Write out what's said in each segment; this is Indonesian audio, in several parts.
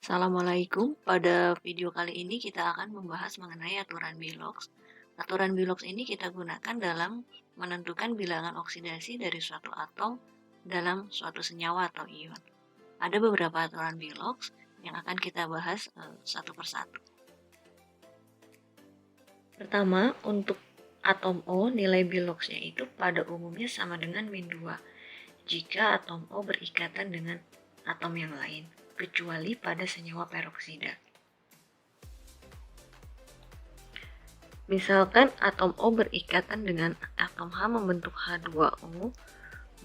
Assalamualaikum. Pada video kali ini kita akan membahas mengenai aturan Bilox. Aturan Bilox ini kita gunakan dalam menentukan bilangan oksidasi dari suatu atom dalam suatu senyawa atau ion. Ada beberapa aturan Bilox yang akan kita bahas satu persatu. Pertama, untuk atom O, nilai Biloxnya itu pada umumnya sama dengan -2 jika atom O berikatan dengan atom yang lain, kecuali pada senyawa peroksida. Misalkan atom O berikatan dengan atom H membentuk H2O,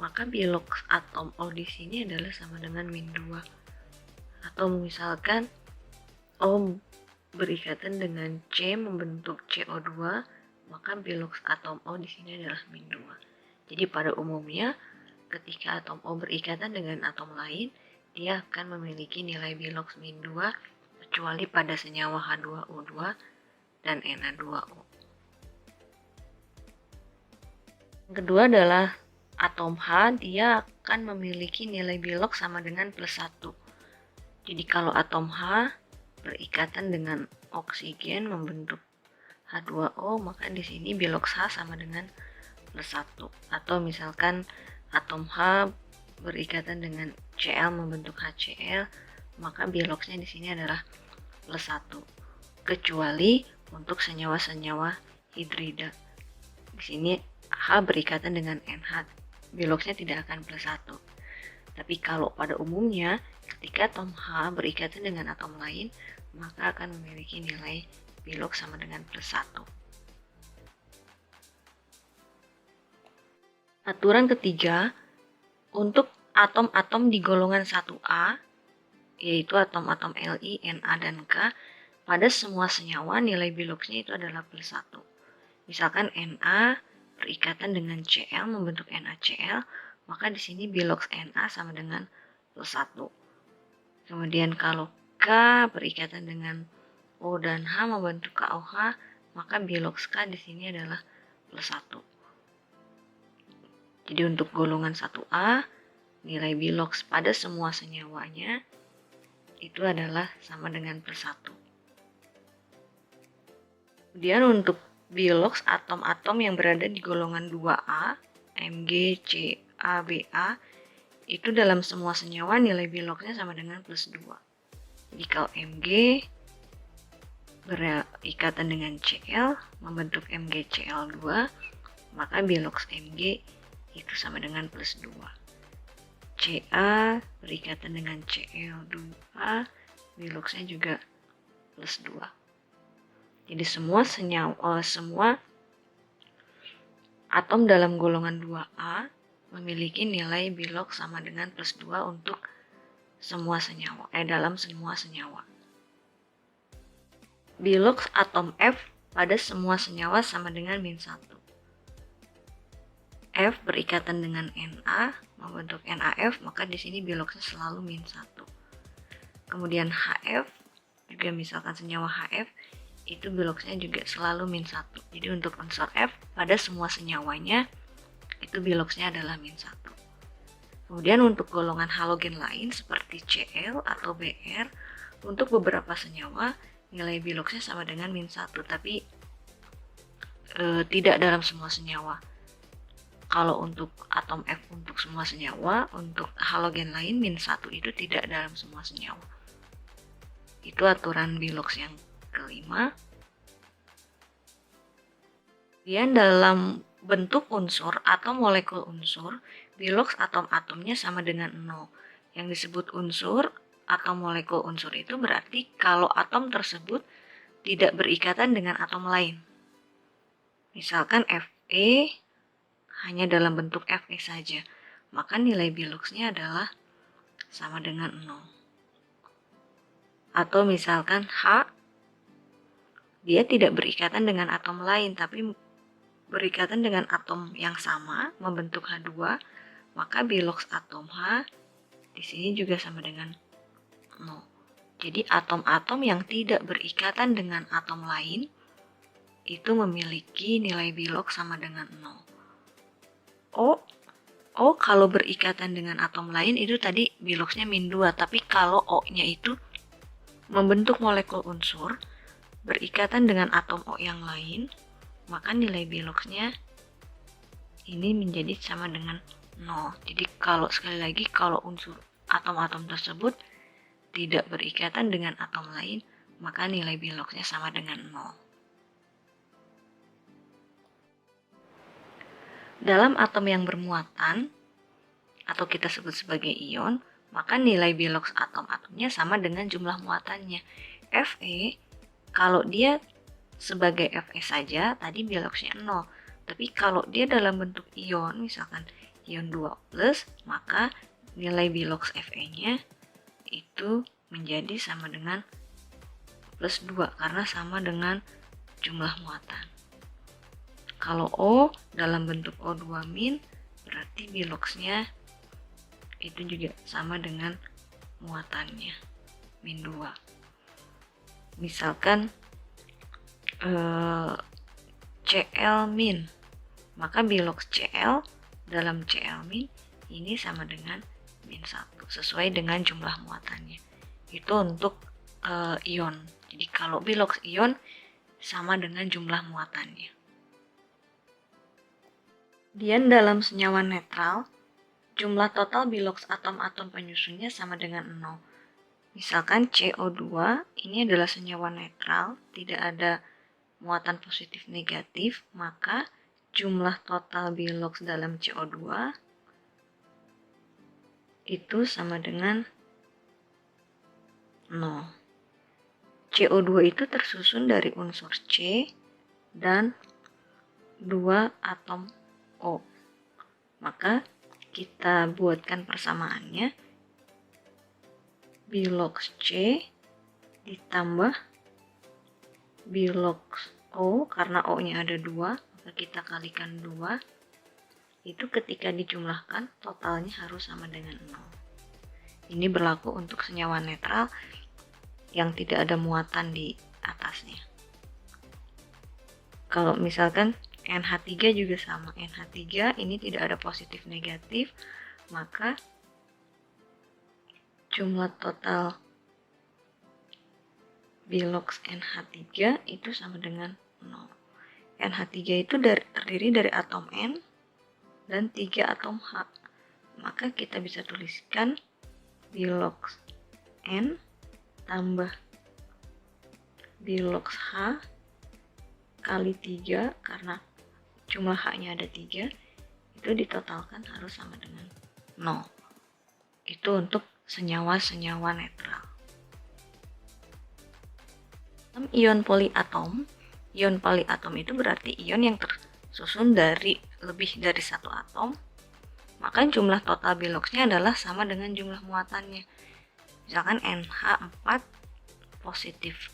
maka Bilox atom O di sini adalah sama dengan -2. Atau misalkan O berikatan dengan C membentuk CO2, maka Bilox atom O di sini adalah -2. Jadi pada umumnya ketika atom O berikatan dengan atom lain, dia akan memiliki nilai Bilox -2 kecuali pada senyawa H2O2 dan Na2O. Yang kedua adalah atom H, dia akan memiliki nilai Bilox sama dengan +1. Jadi kalau atom H berikatan dengan oksigen membentuk H2O, maka di sini Bilox H sama dengan +1. Atau misalkan atom H berikatan dengan Cl membentuk HCl, maka Biloxnya di sini adalah +1. Kecuali untuk senyawa-senyawa hidrida. Di sini H berikatan dengan NH, Biloxnya tidak akan +1. Tapi kalau pada umumnya ketika atom H berikatan dengan atom lain, maka akan memiliki nilai Bilox sama dengan +1. Aturan ketiga, untuk atom-atom di golongan 1A, yaitu atom-atom Li, Na, dan K, pada semua senyawa nilai Biloxnya itu adalah +1. Misalkan Na berikatan dengan Cl membentuk NaCl, maka di sini Bilox Na sama dengan +1. Kemudian kalau K berikatan dengan O dan H membentuk KOH, maka Bilox K di sini adalah +1. Jadi untuk golongan 1A, nilai Bilox pada semua senyawanya itu adalah sama dengan +1. Kemudian untuk Bilox atom-atom yang berada di golongan 2A, Mg, Ca, Ba, itu dalam semua senyawa nilai Biloxnya sama dengan +2. Jadi kalau Mg berikatan dengan Cl membentuk MgCl2, maka Bilox Mg itu sama dengan +2. Ca berikatan dengan Cl2, Biloxnya juga +2. Jadi semua atom dalam golongan 2A memiliki nilai Bilox sama dengan +2 untuk semua senyawa, dalam semua senyawa. Bilox atom F pada semua senyawa sama dengan -1. F berikatan dengan Na membentuk NaF, maka di sini Biloxnya selalu -1. Kemudian HF juga, misalkan senyawa HF itu Biloxnya juga selalu -1. Jadi untuk unsur F pada semua senyawanya itu Biloxnya adalah -1. Kemudian untuk golongan halogen lain seperti Cl atau Br, untuk beberapa senyawa nilai Biloxnya sama dengan -1, tapi tidak dalam semua senyawa. Kalau untuk atom F untuk semua senyawa, untuk halogen lain -1 itu tidak dalam semua senyawa. Itu aturan Bilox yang kelima. Kemudian dalam bentuk unsur atau molekul unsur, Bilox atom-atomnya sama dengan 0. Yang disebut unsur atau molekul unsur itu berarti kalau atom tersebut tidak berikatan dengan atom lain. Misalkan Fe hanya dalam bentuk Fe saja, maka nilai Biloxnya adalah sama dengan 0. Atau misalkan H, dia tidak berikatan dengan atom lain, tapi berikatan dengan atom yang sama, membentuk H2, maka Bilox atom H di sini juga sama dengan 0. Jadi atom-atom yang tidak berikatan dengan atom lain itu memiliki nilai Bilox sama dengan 0. O kalau berikatan dengan atom lain itu tadi Biloxnya -2, tapi kalau O-nya itu membentuk molekul unsur berikatan dengan atom O yang lain, maka nilai Biloxnya ini menjadi sama dengan 0. Jadi sekali lagi kalau unsur atom-atom tersebut tidak berikatan dengan atom lain, maka nilai Biloxnya sama dengan 0. Dalam atom yang bermuatan, atau kita sebut sebagai ion, maka nilai Bilox atom-atomnya sama dengan jumlah muatannya. Fe, kalau dia sebagai Fe saja, tadi Biloxnya 0. Tapi kalau dia dalam bentuk ion, misalkan ion 2+, maka nilai Bilox Fe-nya itu menjadi sama dengan plus 2, karena sama dengan jumlah muatan. Kalau O dalam bentuk O2-, berarti Biloxnya itu juga sama dengan muatannya, min 2. Misalkan Cl-, maka Bilox Cl dalam Cl- ini sama dengan min 1, sesuai dengan jumlah muatannya. Itu untuk ion. Jadi kalau Bilox ion sama dengan jumlah muatannya. Kemudian dalam senyawa netral, jumlah total Bilox atom-atom penyusunnya sama dengan 0. Misalkan CO2 ini adalah senyawa netral, tidak ada muatan positif negatif, maka jumlah total Bilox dalam CO2 itu sama dengan 0. CO2 itu tersusun dari unsur C dan 2 atom O. Maka kita buatkan persamaannya. Bilox C ditambah Bilox O, karena O-nya ada 2, maka kita kalikan 2. Itu ketika dijumlahkan, totalnya harus sama dengan 0. Ini berlaku untuk senyawa netral yang tidak ada muatan di atasnya. Kalau misalkan NH3 juga sama. NH3 ini tidak ada positif negatif, maka jumlah total Bilox NH3 itu sama dengan 0. NH3 itu terdiri dari atom N dan 3 atom H. Maka kita bisa tuliskan Bilox N tambah Bilox H kali 3, karena jumlah H-nya ada 3, itu ditotalkan harus sama dengan 0. Itu untuk senyawa-senyawa netral. Ion poliatom itu berarti ion yang tersusun dari lebih dari satu atom, maka jumlah total Biloxnya adalah sama dengan jumlah muatannya. Misalkan NH4 positif,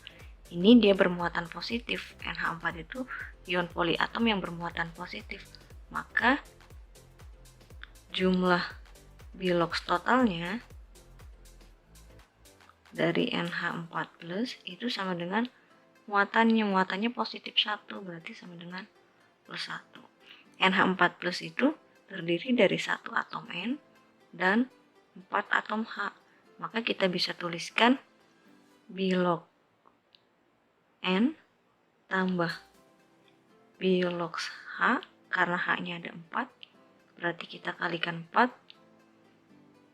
ini dia bermuatan positif. NH4 itu ion poliatom yang bermuatan positif, maka jumlah Bilox totalnya dari NH4+ itu sama dengan muatannya positif 1, berarti sama dengan plus 1. NH4+ itu terdiri dari 1 atom N dan 4 atom H, maka kita bisa tuliskan Bilox N tambah Bilox H, karena H-nya ada 4, berarti kita kalikan 4,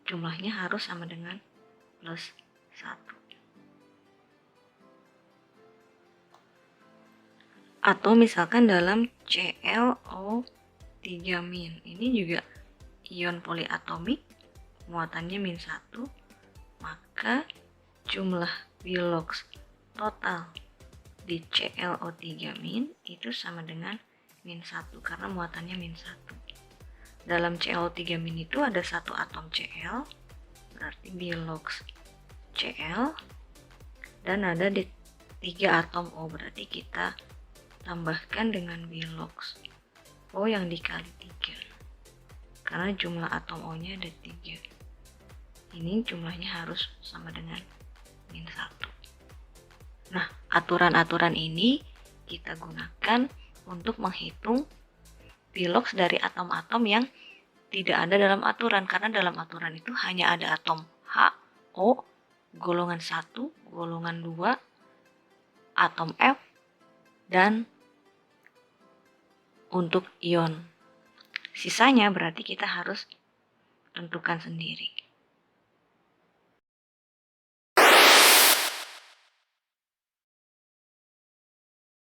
jumlahnya harus sama dengan plus 1. Atau misalkan dalam ClO3-, ini juga ion poliatomik, muatannya min 1, maka jumlah Bilox total di ClO3- itu sama dengan min 1, karena muatannya min 1. Dalam ClO3- itu ada 1 atom Cl, berarti Bilox Cl, dan ada di 3 atom O, berarti kita tambahkan dengan Bilox O yang dikali 3, karena jumlah atom O-nya ada 3. Ini jumlahnya harus sama dengan min 1. Nah, aturan-aturan ini kita gunakan untuk menghitung Bilox dari atom-atom yang tidak ada dalam aturan, karena dalam aturan itu hanya ada atom H, O, golongan 1, golongan 2, atom F, dan untuk ion. Sisanya berarti kita harus tentukan sendiri.